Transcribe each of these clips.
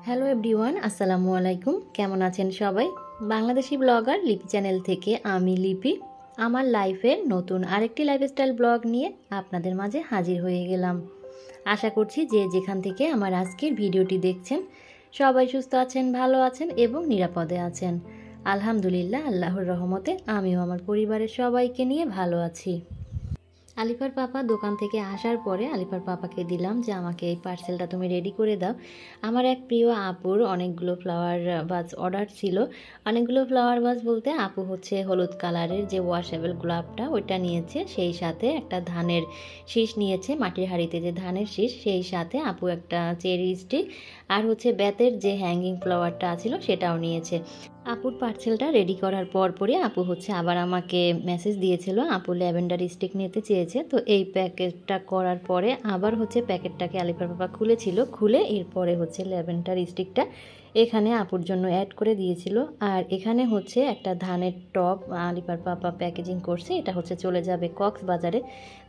Hello everyone, আসসালামু আলাইকুম। কেমন আছেন সবাই? বাংলাদেশি ব্লগার লিপি চ্যানেল থেকে আমি লিপি আমার লাইফের নতুন আরেকটি লাইফস্টাইল ব্লগ নিয়ে আপনাদের মাঝে হাজির হয়ে গেলাম। আশা করছি যে যেখান থেকে আমার আজকের ভিডিওটি দেখছেন সবাই সুস্থ আছেন, ভালো আছেন এবং নিরাপদে আছেন। আলহামদুলিল্লাহ, আল্লাহর রহমতে আমিও আমার পরিবারের সবাইকে নিয়ে ভালো আছি। আলিফার পাপা দোকান থেকে আসার পরে আলিফার পাপাকে দিলাম যে আমাকে এই পার্সেলটা তুমি রেডি করে দাও। আমার এক প্রিয় আপুর অনেকগুলো ফ্লাওয়ার ভাজ অর্ডার ছিল। অনেকগুলো ফ্লাওয়ার ভাজ বলতে আপু হচ্ছে হলুদ কালারের যে ওয়াশেবল গোলাপটা ওইটা নিয়েছে, সেই সাথে একটা ধানের শীষ নিয়েছে, মাটির হাঁড়িতে যে ধানের শীষ, সেই সাথে আপু একটা চেরি স্টিক আর হচ্ছে বেতের যে হ্যাঙ্গিং ফ্লাওয়ারটা আছিল সেটাও নিয়েছে। আপুর পার্সেলটা রেডি করার পরই আপু হচ্ছে আবার আমাকে মেসেজ দিয়েছিল, আপু ল্যাভেন্ডার স্টিক নিতে চেয়েছে। তো এই প্যাকেটটা করার পরে আবার হচ্ছে প্যাকেটটাকে আলিফার পাপা খুলেছিল, খুলে এরপরে হচ্ছে ল্যাভেন্ডার স্টিকটা এখানে আপুর জন্য অ্যাড করে দিয়েছিল। আর এখানে হচ্ছে একটা ধানের টপ আলিফার পাপা প্যাকেজিং করছে, এটা হচ্ছে চলে যাবে কক্সবাজারে।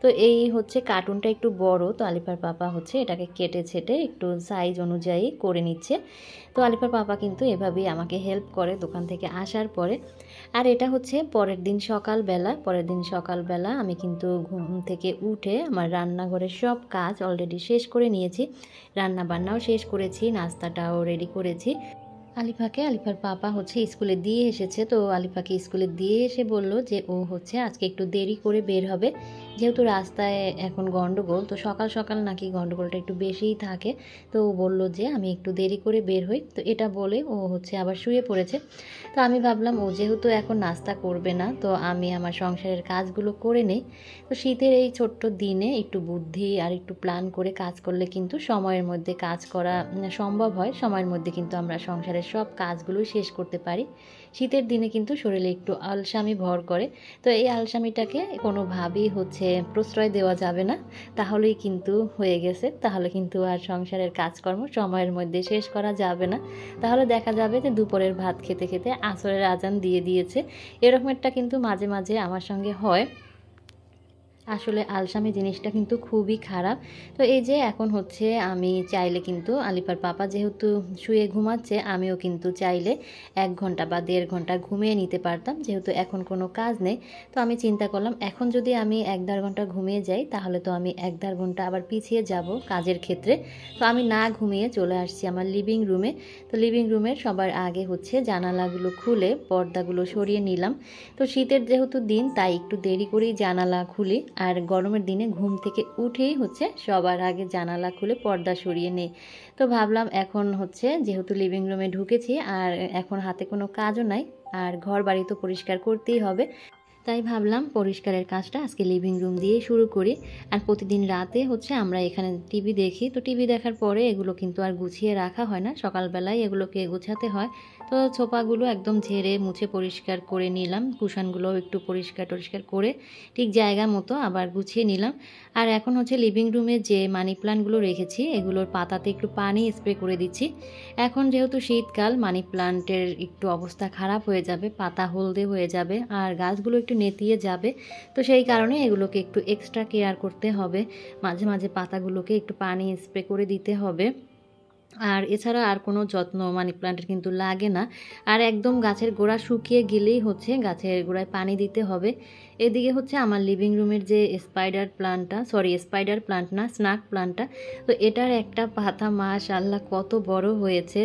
তো এই হচ্ছে কার্টুনটা একটু বড়, তো আলিফার পাপা হচ্ছে এটাকে কেটে ছেটে একটু সাইজ অনুযায়ী করে নিচ্ছে। তো আলিফার পাপা কিন্তু এভাবেই আমাকে হেল্প করে দোকান থেকে আসার পরে। আর এটা হচ্ছে পরের দিন সকালবেলা আমি কিন্তু ঘুম থেকে উঠে আমার রান্নাঘরের সব কাজ অলরেডি শেষ করে নিয়েছি, রান্না বান্নাও শেষ করেছি, নাস্তাটাও রেডি করেছি। আলিফার পাপা হচ্ছে স্কুলে দিয়ে এসেছে। তো আলিফাকে স্কুলে দিয়ে এসে বলল যে ও হচ্ছে আজকে একটু দেরি করে বের হবে, যেহেতু রাস্তায় এখন গন্ডগোল, তো সকাল সকাল নাকি গন্ডগোলটা একটু বেশিই থাকে। তো ও বলল যে আমি একটু দেরি করে বের হই। তো এটা বলে ও হচ্ছে আবার শুয়ে পড়েছে। তো আমি ভাবলাম ও যেহেতু এখন নাস্তা করবে না, তো আমি আমার সংসারের কাজগুলো করে নেই। তো শীতের এই ছোট্ট দিনে একটু বুদ্ধি আর একটু প্ল্যান করে কাজ করলে কিন্তু সময়ের মধ্যে কাজ করা সম্ভব হয়, সময়ের মধ্যে কিন্তু আমরা সংসারের সব কাজগুলো শেষ করতে পারি। শীতের দিনে কিন্তু শরীরে একটু আলসামি ভর করে, তো এই আলসামিটাকে কোনোভাবেই হচ্ছে প্রশ্রয় দেওয়া যাবে না, তাহলেই কিন্তু হয়ে গেছে, তাহলে কিন্তু আর সংসারের কাজকর্ম সময়ের মধ্যে শেষ করা যাবে না। তাহলে দেখা যাবে যে দুপুরের ভাত খেতে খেতে আসরের আজান দিয়ে দিয়েছে। এরকম একটা কিন্তু মাঝে মাঝে আমার সঙ্গে হয়। আসলে আলসামি জিনিসটা কিন্তু খুবই খারাপ। তো এই যে এখন হচ্ছে আমি চাইলে কিন্তু আলিফার পাপা যেহেতু শুয়ে ঘুমাচ্ছে, আমিও কিন্তু চাইলে 1 ঘন্টা বা 1.5 ঘন্টা ঘুমিয়ে নিতে পারতাম, যেহেতু এখন কোনো কাজ নেই। তো আমি চিন্তা করলাম এখন যদি আমি 1-1.5 ঘন্টা ঘুমিয়ে যাই তাহলে তো আমি 1-1.5 ঘন্টা আবার পিছিয়ে যাব কাজের ক্ষেত্রে। তো আমি না ঘুমিয়ে চলে আসছি আমার লিভিং রুমে। তো লিভিং রুমের সবার আগে হচ্ছে জানালাগুলো খুলে পর্দাগুলো সরিয়ে নিলাম। তো শীতের যেহেতু দিন তাই একটু দেরি করেই জানালা খুলি, আর গরমের দিনে ঘুম থেকে উঠেই হচ্ছে সবার আগে জানালা খুলে পর্দা সরিয়ে নেই। তো ভাবলাম এখন হচ্ছে যেহেতু লিভিং রুমে ঢুকেছি আর এখন হাতে কোনো কাজও নাই, আর ঘর বাড়ি তো পরিষ্কার করতেই হবে, তাই ভাবলাম পরিষ্কারের কাজটা আজকে লিভিং রুম দিয়েই শুরু করি। আর প্রতিদিন রাতে হচ্ছে আমরা এখানে টিভি দেখি, তো টিভি দেখার পরে এগুলো কিন্তু আর গুছিয়ে রাখা হয় না, সকালবেলায় এগুলোকে গোছাতে হয়। তো সোফাগুলো একদম ঝেড়ে মুছে পরিষ্কার করে নিলাম, কুশনগুলো একটু পরিষ্কার করে ঠিক জায়গা মতো আবার গুছিয়ে নিলাম। আর এখন হচ্ছে লিভিং রুমে যে মানি প্ল্যান্টগুলো রেখেছি এগুলোর পাতাতে একটু পানি স্প্রে করে দিচ্ছি। এখন যেহেতু শীতকাল, মানি প্ল্যান্টের একটু অবস্থা খারাপ হয়ে যাবে, পাতা হলদে হয়ে যাবে আর গাছগুলো একটু নেতিয়ে যাবে। তো সেই কারণে এগুলোকে একটু এক্সট্রা কেয়ার করতে হবে, মাঝে মাঝে পাতাগুলোকে একটু পানি স্প্রে করে দিতে হবে। আর এছাড়া আর কোনো যত্ন মানি প্ল্যান্টের কিন্তু লাগে না। আর একদম গাছের গোড়া শুকিয়ে গেলেই হচ্ছে গাছের গোড়ায় পানি দিতে হবে। এদিকে হচ্ছে আমার লিভিং রুমের যে স্পাইডার প্লান্ট না, স্নেক প্লান্টটা, তো এটার একটা পাতা মাশাআল্লাহ কত বড় হয়েছে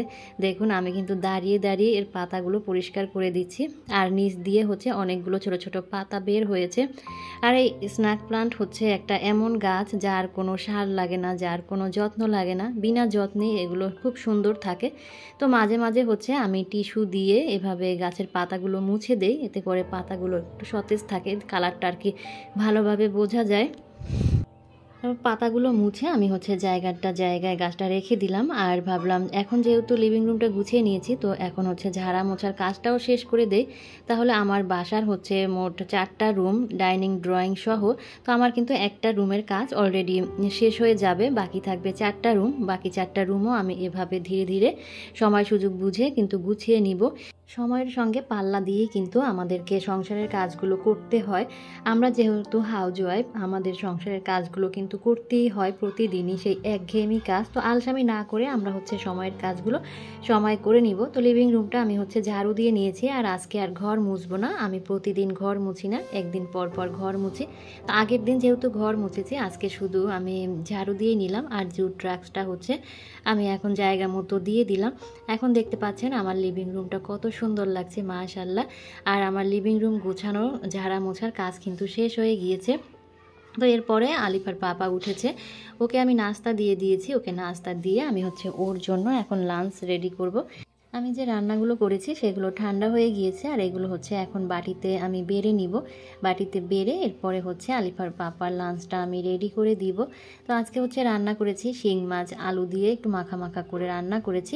দেখুন। আমি কিন্তু দাঁড়িয়ে দাঁড়িয়ে এর পাতাগুলো পরিষ্কার করে দিচ্ছি, আর নিচ দিয়ে হচ্ছে অনেকগুলো ছোট ছোট পাতা বের হয়েছে। আর এই স্নেক প্লান্ট হচ্ছে একটা এমন গাছ যার কোনো সার লাগে না, যার কোনো যত্ন লাগে না, বিনা যত্নে এগুলো খুব সুন্দর থাকে। তো মাঝে মাঝে হচ্ছে আমি টিস্যু দিয়ে এভাবে গাছের পাতাগুলো মুছে দেই, এতে করে পাতাগুলো একটু সতেজ থাকে, কালারটা আর কি ভালোভাবে বোঝা যায়। পাতাগুলো মুছে আমি হচ্ছে জায়গায় গাছটা রেখে দিলাম। আর ভাবলাম এখন যেহেতু লিভিং রুমটা গুছিয়ে নিয়েছি, তো এখন হচ্ছে ঝাড়া মোছার কাজটাও শেষ করে দেই। তাহলে আমার বাসার হচ্ছে মোট 4টা রুম, ডাইনিং ড্রয়িং সহ। তো আমার কিন্তু একটা রুমের কাজ অলরেডি শেষ হয়ে যাবে, বাকি থাকবে 4টা রুম। বাকি 4টা রুমও আমি এভাবে ধীরে ধীরে সময় সুযোগ বুঝে কিন্তু গুছিয়ে নিব। সময়ের সঙ্গে পাল্লা দিয়ে কিন্তু আমাদেরকে সংসারের কাজগুলো করতে হয়। আমরা যেহেতু হাউসওয়াইফ, আমাদের সংসারের কাজগুলো কিন্তু যেহেতু করতেই হয় প্রতিদিনই সেই একঘেয়েমি কাজ, তো আলসামি না করে আমরা হচ্ছে সময়ের কাজগুলো সময় করে নিব। তো লিভিং রুমটা আমি হচ্ছে ঝাড়ু দিয়ে নিয়েছি, আর আজকে আর ঘর মুছবো না। আমি প্রতিদিন ঘর মুছি না, একদিন পর পর ঘর মুছি। তো আগের দিন যেহেতু ঘর মুছেছি, আজকে শুধু আমি ঝাড়ু দিয়ে নিলাম, আর জুট ট্রাক্সটা হচ্ছে আমি এখন জায়গা মতো দিয়ে দিলাম। এখন দেখতে পাচ্ছেন আমার লিভিং রুমটা কত সুন্দর লাগছে, মাশাআল্লাহ। আর আমার লিভিং রুম গোছানো ঝাড়া মোছার কাজ কিন্তু শেষ হয়ে গিয়েছে। তো এরপরে আলিফার পাপা উঠেছে, ওকে আমি নাস্তা দিয়ে দিয়েছি। ওকে নাস্তা দিয়ে আমি হচ্ছে ওর জন্য এখন লাঞ্চ রেডি করব। আমি যে রান্নাগুলো করেছি সেগুলো ঠান্ডা হয়ে গিয়েছে, আর এগুলো হচ্ছে এখন বাটিতে আমি বেড়ে নিব। বাটিতে বেড়ে এরপরে হচ্ছে আলিফার পাপার লাঞ্চটা আমি রেডি করে দিব। তো আজকে হচ্ছে রান্না করেছি শিং মাছ আলু দিয়ে একটু মাখা মাখা করে রান্না করেছি,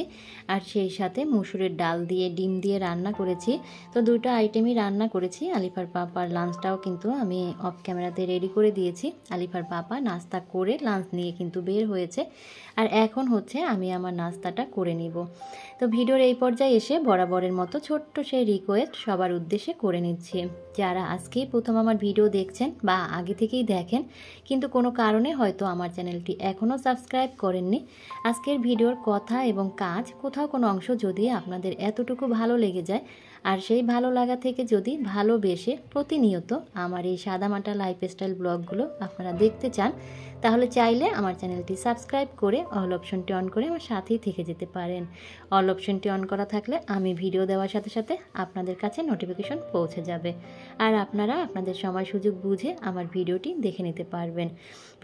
আর সেই সাথে মসুরের ডাল দিয়ে ডিম দিয়ে রান্না করেছি। তো দুটো আইটেমই রান্না করেছি। আলিফার পাপার লাঞ্চটাও কিন্তু আমি অফ ক্যামেরাতে রেডি করে দিয়েছি। আলিফার পাপা নাস্তা করে লাঞ্চ নিয়ে কিন্তু বের হয়েছে, আর এখন হচ্ছে আমি আমার নাস্তাটা করে নিব। তো ভিডিওর এই পর্যায়ে এসে বরাবরের মতো ছোট্ট সেই রিকোয়েস্ট সবার উদ্দেশ্যে করে নিচ্ছি। যারা আজকেই প্রথম আমার ভিডিও দেখছেন বা আগে থেকেই দেখেন কিন্তু কোনো কারণে হয়তো আমার চ্যানেলটি এখনও সাবস্ক্রাইব করেননি, আজকের ভিডিওর কথা এবং কাজ কোথাও কোনো অংশ যদি আপনাদের এতটুকু ভালো লেগে যায়, আর সেই ভালো লাগা থেকে যদি ভালোবেসে প্রতিনিয়ত আমার এই সাদামাটা লাইফস্টাইল ব্লগগুলো আপনারা দেখতে চান, তাহলে চাইলে আমার চ্যানেলটি সাবস্ক্রাইব করে অল অপশনটি অন করে আমার সাথেই থেকে যেতে পারেন। অল অপশনটি অন করা থাকলে আমি ভিডিও দেওয়ার সাথে সাথে আপনাদের কাছে নোটিফিকেশন পৌঁছে যাবে, আর আপনারা আপনাদের সময় সুযোগ বুঝে আমার ভিডিওটি দেখে নিতে পারবেন।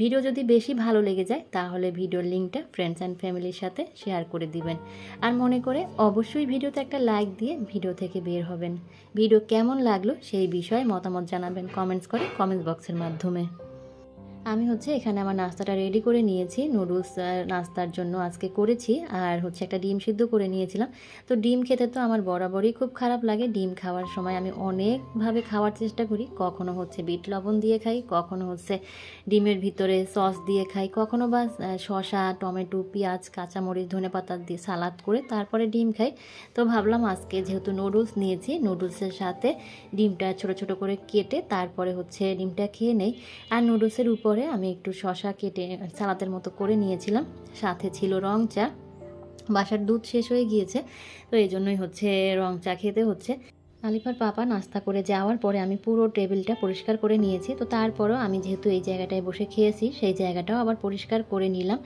ভিডিও যদি বেশি ভালো লেগে যায় তাহলে ভিডিওর লিঙ্কটা ফ্রেন্ডস অ্যান্ড ফ্যামিলির সাথে শেয়ার করে দিবেন, আর মনে করে অবশ্যই ভিডিওতে একটা লাইক দিয়ে ভিডিও থেকে বের হবেন। ভিডিও কেমন লাগলো সেই বিষয়ে মতামত জানাবেন কমেন্টস করে কমেন্টস বক্সের মাধ্যমে। আমি হচ্ছে এখানে আমার নাস্তাটা রেডি করে নিয়েছি। নুডলস নাস্তার জন্য আজকে করেছি, আর হচ্ছে একটা ডিম সিদ্ধ করে নিয়েছিলাম। তো ডিম খেতে তো আমার বরাবরই খুব খারাপ লাগে। ডিম খাওয়ার সময় আমি অনেকভাবে খাওয়ার চেষ্টা করি, কখনো হচ্ছে বিট লবণ দিয়ে খাই, কখনো হচ্ছে ডিমের ভিতরে সস দিয়ে খাই, কখনো বা শসা টমেটো পেঁয়াজ কাঁচামরিচ ধনেপাতা দিয়ে সালাদ করে তারপরে ডিম খাই। তো ভাবলাম আজকে যেহেতু নুডলস নিয়েছি, নুডলসের সাথে ডিমটা ছোট ছোট করে কেটে তারপরে হচ্ছে ডিমটা খেয়ে নেই। আর নুডলসের উপরে আমি একটু শসা কেটে সালাদের মতো করে নিয়েছিলাম, সাথে ছিল রং চা। বাসার দুধ শেষ হয়ে গিয়েছে, তো এই জন্যই হচ্ছে রং চা খেতে হচ্ছে। আলিফার পাপা নাস্তা করে যাওয়ার পরে আমি পুরো টেবিলটা পরিষ্কার করে নিয়েছি। তো তারপরও আমি যেহেতু এই জায়গাটায় বসে খেয়েছি, সেই জায়গাটাও আবার পরিষ্কার করে নিলাম।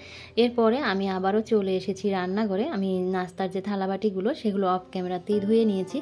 এরপরে আমি আবারও চলে এসেছি রান্নাঘরে। আমি নাস্তার যে থালাবাটিগুলো সেগুলো অফ ক্যামেরাতেই ধুয়ে নিয়েছি।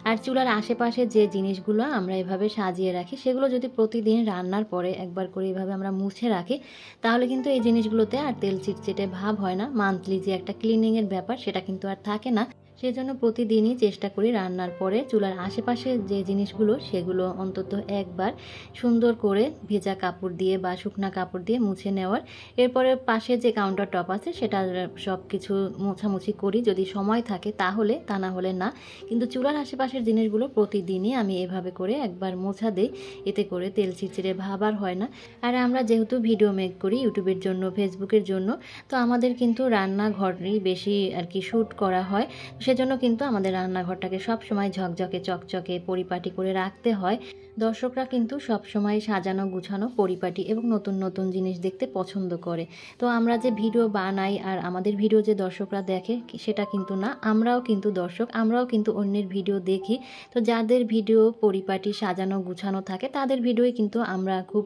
আর চুলার আশেপাশে যে জিনিসগুলো আমরা এভাবে সাজিয়ে রাখি, সেগুলো যদি প্রতিদিন রান্নার পরে একবার করে এভাবে আমরা মুছে রাখি, তাহলে কিন্তু এই জিনিসগুলোতে আর তেল চিটচিটে ভাব হয় না। মান্থলি যে একটা ক্লিনিংয়ের ব্যাপার সেটা কিন্তু আর থাকে না। সেজন্য প্রতিদিনই চেষ্টা করি রান্নার পরে চুলার আশেপাশে যে জিনিসগুলো সেগুলো অন্তত একবার সুন্দর করে ভেজা কাপড় দিয়ে বা শুকনা কাপড় দিয়ে মুছে নেওয়ার। এরপরে পাশে যে কাউন্টার টপ আছে সেটা সব কিছু মোছামুছি করি যদি সময় থাকে, তাহলে, তা না হলে না। কিন্তু চুলার আশেপাশের জিনিসগুলো প্রতিদিনই আমি এভাবে করে একবার মোছা দিই, এতে করে তেল চিটচিটে ভাব আর হয় না। আর আমরা যেহেতু ভিডিও মেক করি ইউটিউবের জন্য, ফেসবুকের জন্য, তো আমাদের কিন্তু রান্নাঘরই বেশি আর কি শ্যুট করা হয়। সেজন্য কিন্তু আমাদের রান্নাঘরটাকে সব সময় ঝকঝকে চকচকে পরিপাটি করে রাখতে হয়। দর্শকরা কিন্তু সব সময় সাজানো গুছানো পরিপাটি এবং নতুন নতুন জিনিস দেখতে পছন্দ করে। তো আমরা যে ভিডিও বানাই আর আমাদের ভিডিও যে দর্শকরা দেখে সেটা কিন্তু না, আমরাও কিন্তু দর্শক, আমরাও কিন্তু অন্যের ভিডিও দেখি। তো যাদের ভিডিও পরিপাটি সাজানো গুছানো থাকে তাদের ভিডিওই কিন্তু আমরা খুব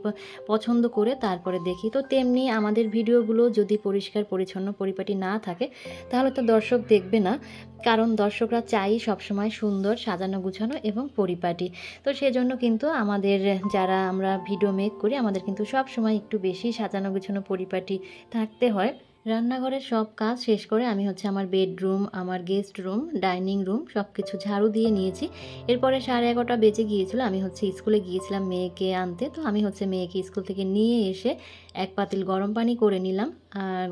পছন্দ করে তারপরে দেখি। তো তেমনি আমাদের ভিডিওগুলো যদি পরিষ্কার পরিচ্ছন্ন পরিপাটি না থাকে তাহলে তো দর্শক দেখবে না, কারণ দর্শকরা চাই সবসময় সুন্দর সাজানো গুছানো এবং পরিপাটি। তো সেজন্য কিন্তু আমাদের যারা আমরা ভিডিও মেক করি আমাদের কিন্তু সব সময় একটু বেশি সাজানো গুছানো পরিপাটি থাকতে হয়। রান্নাঘরের সব কাজ শেষ করে আমি হচ্ছে আমার বেডরুম, আমার গেস্ট রুম, ডাইনিং রুম সব কিছু ঝাড়ু দিয়ে নিয়েছি। এরপরে 11:30 বেজে গিয়েছিল, আমি হচ্ছে স্কুলে গিয়েছিলাম মেয়েকে আনতে। তো আমি হচ্ছে মেয়েকে স্কুল থেকে নিয়ে এসে এক পাতিল গরম পানি করে নিলাম,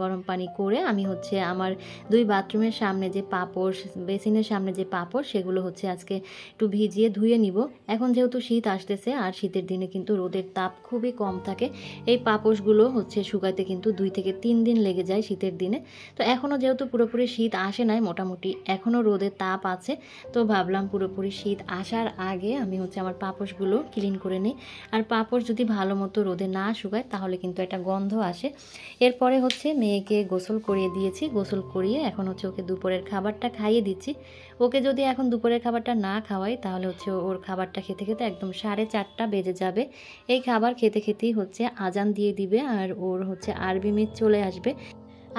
গরম পানি করে আমি হচ্ছে আমার 2 বাথরুমের সামনে যে পাপড়, বেসিনের সামনে যে পাপড়, সেগুলো হচ্ছে আজকে একটু ভিজিয়ে ধুয়ে নিব। এখন যেহেতু শীত আসতেছে আর শীতের দিনে কিন্তু রোদের তাপ খুবই কম থাকে, এই পাপোশগুলো হচ্ছে শুকাইতে কিন্তু 2 থেকে 3 দিন লেগে যায় শীতের দিনে। তো এখনও যেহেতু পুরোপুরি শীত আসে নাই, মোটামুটি এখনও রোদের তাপ আছে, তো ভাবলাম পুরোপুরি শীত আসার আগে আমি হচ্ছে আমার পাপোশগুলো ক্লিন করে নিই। আর পাপোশ যদি ভালো মতো রোদে না শুকায় তাহলে কিন্তু একটা গন্ধ আসে। এরপরে হচ্ছে মেয়েকে গোসল করিয়ে দিয়েছি, গোসল করিয়ে এখন হচ্ছে ওকে দুপুরের খাবারটা খাইয়ে দিচ্ছি। ওকে যদি এখন দুপুরের খাবারটা না খাওয়াই তাহলে হচ্ছে ওর খাবারটা খেতে খেতে একদম 4:30 বেজে যাবে। এই খাবার খেতে খেতেই হচ্ছে আজান দিয়ে দিবে আর ওর হচ্ছে আরবি মিট চলে আসবে।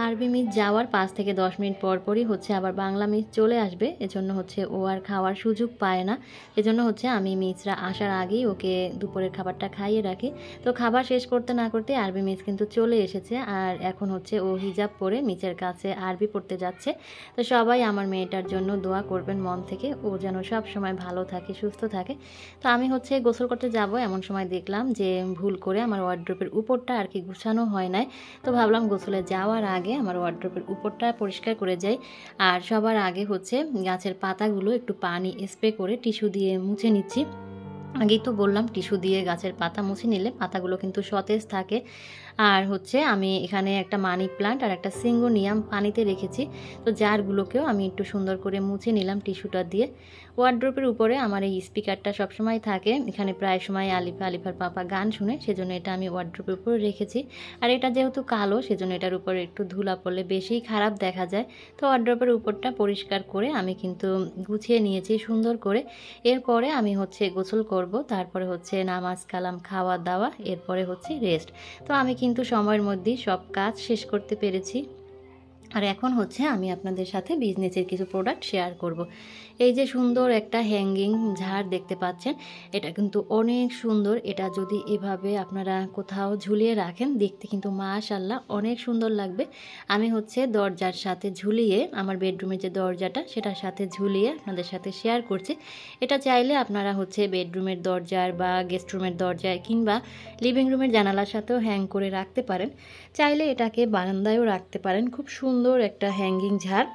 আরবি মিট যাওয়ার 5 থেকে 10 মিনিট পর পরই হচ্ছে আবার বাংলা মিট চলে আসবে, এজন্য হচ্ছে ও আর খাওয়ার সুযোগ পায় না। এজন্য হচ্ছে আমি মিচরা আসার আগেই ওকে দুপুরের খাবারটা খাইয়ে রাখি। তো খাবার শেষ করতে না করতে আরবি মিচ কিন্তু চলে এসেছে আর এখন হচ্ছে ও হিজাব পরে মিচের কাছে আরবি পড়তে যাচ্ছে। তো সবাই আমার মেয়েটার জন্য দোয়া করবেন মন থেকে, ও যেন সব সময় ভালো থাকে, সুস্থ থাকে। তো আমি হচ্ছে গোসল করতে যাব, এমন সময় দেখলাম যে ভুল করে আমার ওয়ার্ড্রোবের উপরটা আর কি গুছানো হয় নাই। তো ভাবলাম গোসলে যাওয়ার আগে আমার ওয়ার্ড্রোবের উপরটা পরিষ্কার করে যাই। আর সবার আগে হচ্ছে গাছের পাতাগুলো একটু পানি স্প্রে করে টিস্যু দিয়ে মুছে নিচ্ছি। আগেই তো বললাম টিস্যু দিয়ে গাছের পাতা মুছে নিলে পাতাগুলো কিন্তু সতেজ থাকে। আর হচ্ছে আমি এখানে একটা মানি প্লান্ট আর একটা সিঙ্গোনিয়াম পানিতে রেখেছি, তো জারগুলোকেও আমি একটু সুন্দর করে মুছে নিলাম টিস্যুটা দিয়ে। ওয়ার্ড্রোবের উপরে আমার এই স্পিকারটা সবসময় থাকে, এখানে প্রায় সময় আলিফার পাপা গান শুনে, সেজন্য এটা আমি ওয়ার্ড্রোবের উপরে রেখেছি। আর এটা যেহেতু কালো সেজন্য এটার উপরে একটু ধুলা পড়লে বেশি খারাপ দেখা যায়। তো ওয়ার্ড্রোবের উপরটা পরিষ্কার করে আমি কিন্তু গুছিয়ে নিয়েছি সুন্দর করে। এরপরে আমি হচ্ছে গোসল করব, তারপরে হচ্ছে নামাজ কালাম, খাওয়া দাওয়া, এরপরে হচ্ছে রেস্ট। তো আমি কিন্তু সময়ের মধ্যেই সব কাজ শেষ করতে পেরেছি। আর এখন হচ্ছে আমি আপনাদের সাথে বিজনেসের কিছু প্রোডাক্ট শেয়ার করব। এই যে সুন্দর একটা হ্যাঙ্গিং ঝাড় দেখতে পাচ্ছেন, এটা কিন্তু অনেক সুন্দর। এটা যদি এভাবে আপনারা কোথাও ঝুলিয়ে রাখেন দেখতে কিন্তু মাশাআল্লাহ অনেক সুন্দর লাগবে। আমি হচ্ছে দরজার সাথে ঝুলিয়ে, আমার বেডরুমের যে দরজাটা সেটার সাথে ঝুলিয়ে আপনাদের সাথে শেয়ার করছি। এটা চাইলে আপনারা হচ্ছে বেডরুমের দরজার বা গেস্ট রুমের দরজায় কিংবা লিভিং রুমের জানালার সাথেও হ্যাং করে রাখতে পারেন। চাইলে এটাকে বারান্দায়ও রাখতে পারেন। খুব সুন্দর একটা হ্যাঙ্গিং ঝাড়।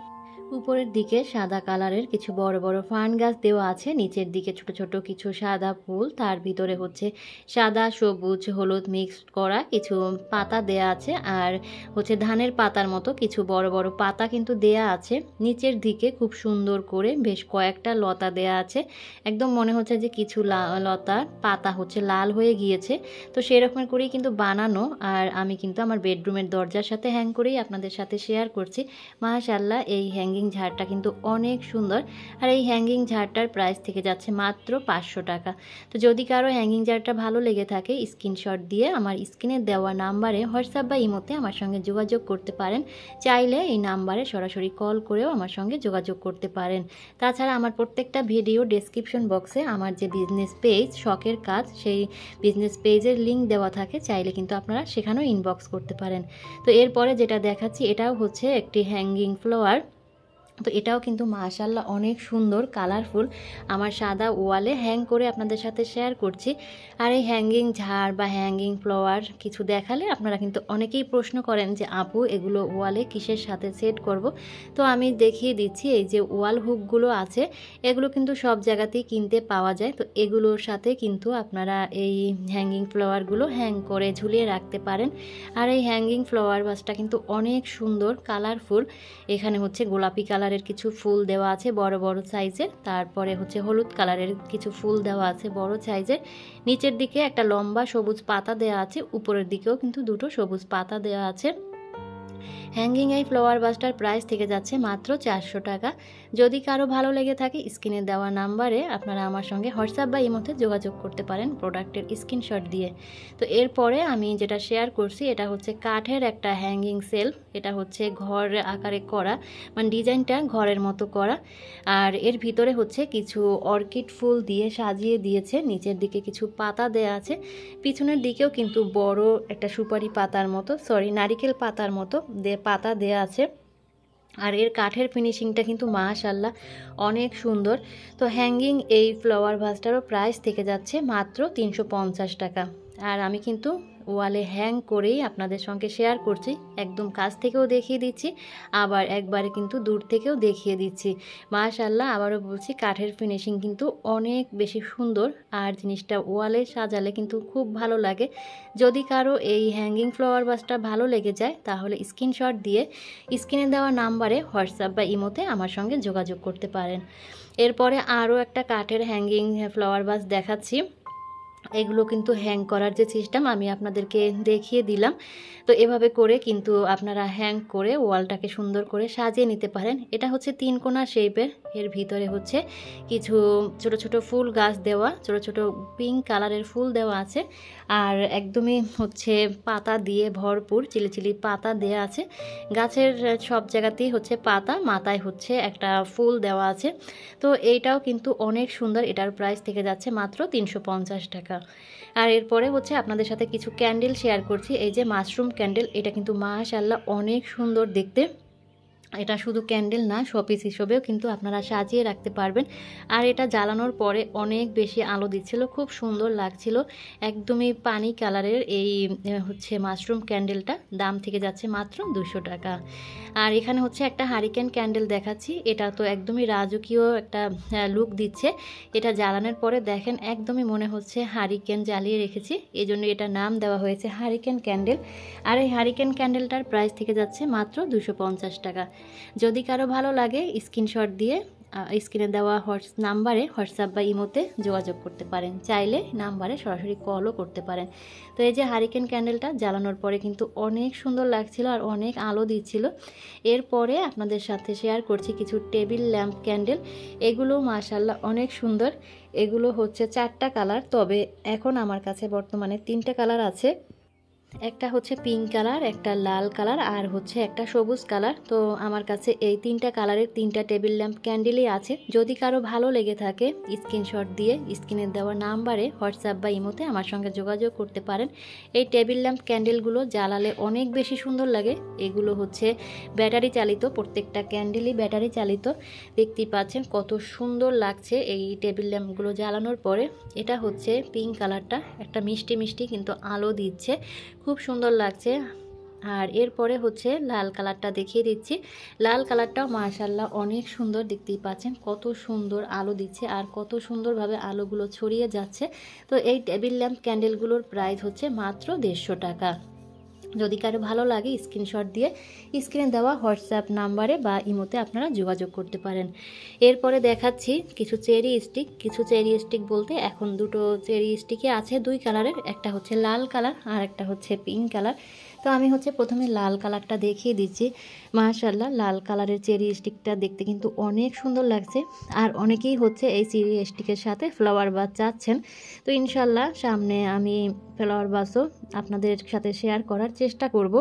উপরের দিকে সাদা কালারের কিছু বড় বড় ফার্ন গাছ দেওয়া আছে, নিচের দিকে ছোট ছোট কিছু সাদা ফুল, তার ভিতরে হচ্ছে সাদা সবুজ হলুদ মিক্স করা কিছু পাতা দেয়া আছে। আর হচ্ছে ধানের পাতার মতো কিছু বড় বড় পাতা কিন্তু দেয়া আছে। নিচের দিকে খুব সুন্দর করে বেশ কয়েকটা লতা দেয়া আছে, একদম মনে হচ্ছে যে কিছু লতার পাতা হচ্ছে লাল হয়ে গিয়েছে। তো সেরকম করেই কিন্তু বানানো। আর আমি কিন্তু আমার বেডরুমের দরজার সাথে হ্যাং করেই আপনাদের সাথে শেয়ার করছি। মাশাআল্লাহ এই হ্যাঙ্গিং ঝাড়টা কিন্তু অনেক সুন্দর। আর এই হ্যাঙ্গিং ঝাড়টার প্রাইস থেকে যাচ্ছে মাত্র 500 টাকা। তো যদি কারো হ্যাঙ্গিং ঝাড়টা ভালো লেগে থাকে স্ক্রিনশট দিয়ে আমার স্ক্রিনে দেওয়া নাম্বারে হোয়াটসঅ্যাপ বা ইমোতে আমার সঙ্গে যোগাযোগ করতে পারেন। চাইলে এই নাম্বারে সরাসরি কল করেও আমার সঙ্গে যোগাযোগ করতে পারেন। তাছাড়া আমার প্রত্যেকটা ভিডিও ডেসক্রিপশন বক্সে আমার যে বিজনেস পেজ শখের কাজ, সেই বিজনেস পেজের লিঙ্ক দেওয়া থাকে, চাইলে কিন্তু আপনারা সেখানেও ইনবক্স করতে পারেন। তো এরপরে যেটা দেখাচ্ছি এটাও হচ্ছে একটি হ্যাঙ্গিং ফ্লাওয়ার। তো এটাও কিন্তু মাশাআল্লাহ অনেক সুন্দর কালারফুল। আমার সাদা ওয়ালে হ্যাং করে আপনাদের সাথে শেয়ার করছি। আর এই হ্যাঙ্গিং ঝাড় বা হ্যাঙ্গিং ফ্লাওয়ার কিছু দেখালে আপনারা কিন্তু অনেকেই প্রশ্ন করেন যে আপু এগুলো ওয়ালে কিসের সাথে সেট করব। তো আমি দেখিয়ে দিচ্ছি, এই যে ওয়াল হুকগুলো আছে এগুলো কিন্তু সব জায়গাতেই কিনতে পাওয়া যায়। তো এগুলোর সাথে কিন্তু আপনারা এই হ্যাঙ্গিং ফ্লাওয়ারগুলো হ্যাং করে ঝুলিয়ে রাখতে পারেন। আর এই হ্যাঙ্গিং ফ্লাওয়ার ভাসটা কিন্তু অনেক সুন্দর কালারফুল। এখানে হচ্ছে গোলাপি কালারের কিছু ফুল দেওয়া আছে বড় বড় সাইজের, তারপরে হচ্ছে হলুদ কালারের কিছু ফুল দেওয়া আছে বড় সাইজের। নিচের দিকে একটা লম্বা সবুজ পাতা দেওয়া আছে, উপরের দিকেও কিন্তু দুটো সবুজ পাতা দেওয়া আছে। হ্যাঙ্গিং এই ফ্লাওয়ার ভাসটার প্রাইস থেকে যাচ্ছে মাত্র 400 টাকা। যদি কারো ভালো লেগে থাকে স্ক্রিনে দেওয়া নাম্বারে আপনারা আমার সঙ্গে হোয়াটসঅ্যাপ বা ইমোতে যোগাযোগ করতে পারেন প্রোডাক্টের স্ক্রিনশট দিয়ে। তো এরপরে আমি যেটা শেয়ার করছি এটা হচ্ছে কাঠের একটা হ্যাঙ্গিং সেলফ। এটা হচ্ছে ঘর আকারে করা, মানে ডিজাইনটা ঘরের মতো করা। আর এর ভিতরে হচ্ছে কিছু অর্কিড ফুল দিয়ে সাজিয়ে দিয়েছে, নিচের দিকে কিছু পাতা দেয়া আছে, পিছনের দিকেও কিন্তু বড় একটা সুপারি পাতার মতো, নারিকেল পাতার মতো পাতা দেয়া আছে। আর এর কাঠের ফিনিশিংটা কিন্তু মাশাআল্লাহ অনেক সুন্দর। তো হ্যাঙ্গিং এই ফ্লাওয়ার ভাসটারও প্রাইস থেকে যাচ্ছে মাত্র 350 টাকা। আর আমি কিন্তু ওয়ালে হ্যাং করেই আপনাদের সঙ্গে শেয়ার করছি। একদম কাছ থেকেও দেখিয়ে দিচ্ছি, আবার একবারে কিন্তু দূর থেকেও দেখিয়ে দিচ্ছি। মাশাআল্লাহ, আবারও বলছি, কাঠের ফিনিশিং কিন্তু অনেক বেশি সুন্দর, আর জিনিসটা ওয়ালে সাজালে কিন্তু খুব ভালো লাগে। যদি কারো এই হ্যাঙ্গিং ফ্লাওয়ার ভাসটা ভালো লেগে যায় তাহলে স্ক্রিনশট দিয়ে স্ক্রিনে দেওয়া নাম্বারে হোয়াটসঅ্যাপ বা ইমোতে আমার সঙ্গে যোগাযোগ করতে পারেন। এরপরে আরও একটা কাঠের হ্যাঙ্গিং ফ্লাওয়ার ভাস দেখাচ্ছি। এগুলো কিন্তু হ্যাং করার যে সিস্টেম আমি আপনাদেরকে দেখিয়ে দিলাম। তো এভাবে করে কিন্তু আপনারা হ্যাং করে ওয়ালটাকে সুন্দর করে সাজিয়ে নিতে পারেন। এটা হচ্ছে 3 কোণা শেপের, এর ভিতরে হচ্ছে কিছু ছোট ছোট ফুল গাছ দেওয়া, ছোট ছোট পিঙ্ক কালারের ফুল দেওয়া আছে, আর একদমই হচ্ছে পাতা দিয়ে ভরপুর, চিলি চিলি পাতা দেওয়া আছে। গাছের সব জায়গাতেই হচ্ছে পাতা, মাথায় হচ্ছে একটা ফুল দেওয়া আছে। তো এইটাও কিন্তু অনেক সুন্দর। এটার প্রাইস থেকে যাচ্ছে মাত্র 350 টাকা। আর এরপরে হচ্ছে আপনাদের সাথে কিছু ক্যান্ডেল শেয়ার করছি। এই যে মাশরুম ক্যান্ডেল, এটা কিন্তু মাশাআল্লাহ অনেক সুন্দর দেখতে। এটা শুধু ক্যান্ডেল না, শোপিস হিসেবেও কিন্তু আপনারা সাজিয়ে রাখতে পারবেন। আর এটা জ্বালানোর পরে অনেক বেশি আলো দিচ্ছিল, খুব সুন্দর লাগছিল। একদমই পানি কালারের এই হচ্ছে মাশরুম ক্যান্ডেলটা, দাম থেকে যাচ্ছে মাত্র 200 টাকা। আর এখানে হচ্ছে একটা হারিকেন ক্যান্ডেল দেখাচ্ছি। এটা তো একদমই রাজকীয় একটা লুক দিচ্ছে। এটা জ্বালানোর পরে দেখেন একদমই মনে হচ্ছে হারিকেন জ্বালিয়ে রেখেছি, এই জন্য এটা নাম দেওয়া হয়েছে হারিকেন ক্যান্ডেল। আর এই হারিকেন ক্যান্ডেলটার প্রাইস থেকে যাচ্ছে মাত্র 250 টাকা। যদি কারো ভালো লাগে স্ক্রিনশট দিয়ে স্ক্রিনে দেওয়া নাম্বারে হোয়াটসঅ্যাপ বা ইমোতে যোগাযোগ করতে পারেন, চাইলে নাম্বারে সরাসরি কলও করতে পারেন। তো এই যে হারিকেন ক্যান্ডেলটা জ্বালানোর পরে কিন্তু অনেক সুন্দর লাগছিল আর অনেক আলো দিচ্ছিল। এরপরে আপনাদের সাথে শেয়ার করছি কিছু টেবিল ল্যাম্প ক্যান্ডেল। এগুলো মাশাআল্লাহ অনেক সুন্দর। এগুলো হচ্ছে 4টা কালার, তবে এখন আমার কাছে বর্তমানে 3টে কালার আছে। একটা হচ্ছে পিঙ্ক কালার, একটা লাল কালার, আর হচ্ছে একটা সবুজ কালার। তো আমার কাছে এই 3টা কালারের 3টা টেবিল ল্যাম্প ক্যান্ডেলই আছে। যদি কারো ভালো লেগে থাকে স্ক্রিনশট দিয়ে স্ক্রিনে দেওয়া নাম্বারে হোয়াটসঅ্যাপ বা ইমোতে আমার সঙ্গে যোগাযোগ করতে পারেন। এই টেবিল ল্যাম্প ক্যান্ডেলগুলো জ্বালালে অনেক বেশি সুন্দর লাগে। এগুলো হচ্ছে ব্যাটারি চালিত, প্রত্যেকটা ক্যান্ডেলই ব্যাটারি চালিত। দেখতেই পাচ্ছেন কত সুন্দর লাগছে এই টেবিল ল্যাম্পগুলো জ্বালানোর পরে। এটা হচ্ছে পিঙ্ক কালারটা, একটা মিষ্টি মিষ্টি কিন্তু আলো দিচ্ছে, খুব সুন্দর লাগছে। আর এরপরে হচ্ছে লাল কালারটা দেখিয়ে দিচ্ছি। লাল কালারটাও মাশাআল্লাহ অনেক সুন্দর, দেখতেই পাচ্ছেন কত সুন্দর আলো দিচ্ছে আর কত সুন্দরভাবে আলোগুলো ছড়িয়ে যাচ্ছে। তো এই টেবিল ল্যাম্প ক্যান্ডেলগুলোর প্রাইস হচ্ছে মাত্র 150 টাকা। যদি কারো ভালো লাগে স্ক্রিনশট দিয়ে স্ক্রিনে দেওয়া হোয়াটসঅ্যাপ নাম্বারে বা ইমোতে আপনারা যোগাযোগ করতে পারেন। এরপরে দেখাচ্ছি কিছু চেরি স্টিক। কিছু চেরি স্টিক বলতে এখন দুটো চেরি স্টিকই আছে 2 কালারের, একটা হচ্ছে লাল কালার আর একটা হচ্ছে পিঙ্ক কালার। তো আমি হচ্ছে প্রথমে লাল কালারটা দেখিয়ে দিচ্ছি। মাশাআল্লাহ, লাল কালারের চেরি স্টিকটা দেখতে কিন্তু অনেক সুন্দর লাগছে। আর অনেকেই হচ্ছে এই চেরি স্টিকের সাথে ফ্লাওয়ার ভাস চাচ্ছেন। তো ইনশাল্লাহ সামনে আমি ফ্লাওয়ার ভাসও আপনাদের সাথে শেয়ার করার চেষ্টা করব।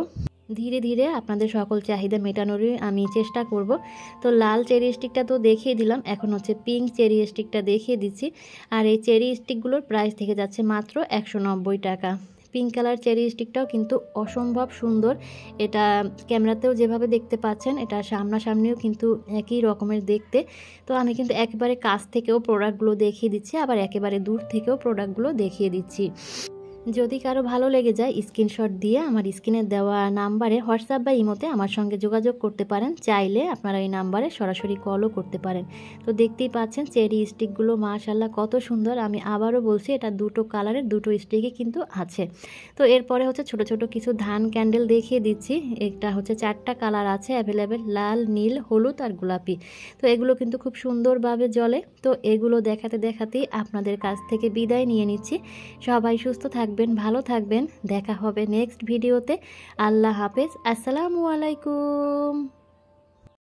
ধীরে ধীরে আপনাদের সকল চাহিদা মেটানোরই আমি চেষ্টা করব। তো লাল চেরি স্টিকটা তো দেখিয়ে দিলাম, এখন হচ্ছে পিঙ্ক চেরি স্টিকটা দেখিয়ে দিচ্ছি। আর এই চেরি স্টিকগুলোর প্রাইস থেকে যাচ্ছে মাত্র 190 টাকা। পিঙ্ক কালার চেরি স্টিকটাও কিন্তু অসম্ভব সুন্দর। এটা ক্যামেরাতেও যেভাবে দেখতে পাচ্ছেন, এটা সামনাসামনিও কিন্তু একই রকমের দেখতে। তো আমি কিন্তু একেবারে কাছ থেকেও প্রোডাক্টগুলো দেখিয়ে দিচ্ছি, আবার একেবারে দূর থেকেও প্রোডাক্টগুলো দেখিয়ে দিচ্ছি। যদি কারো ভালো লেগে যায় স্ক্রিনশট দিয়ে আমার স্ক্রিনে দেওয়া নাম্বারে হোয়াটসঅ্যাপ বা ইমোতে আমার সঙ্গে যোগাযোগ করতে পারেন, চাইলে আপনারা এই নাম্বারে সরাসরি কলও করতে পারেন। তো দেখতেই পাচ্ছেন চেরি স্টিকগুলো মাশাআল্লাহ কত সুন্দর। আমি আবারও বলছি এটা 2টো কালারের 2টো স্টিকই কিন্তু আছে। তো এরপরে হচ্ছে ছোট ছোট কিছু ধান ক্যান্ডেল দেখিয়ে দিচ্ছি। এটা হচ্ছে 4টা কালার আছে অ্যাভেলেবেল, লাল, নীল, হলুদ আর গোলাপি। তো এগুলো কিন্তু খুব সুন্দরভাবে জ্বলে। তো এগুলো দেখাতে দেখাতেই আপনাদের কাছ থেকে বিদায় নিয়ে নিচ্ছি। সবাই সুস্থ থাকবেন, ভালো থাকবেন। দেখা হবে নেক্সট ভিডিওতে। আল্লাহ হাফেজ, আসসালামু আলাইকুম।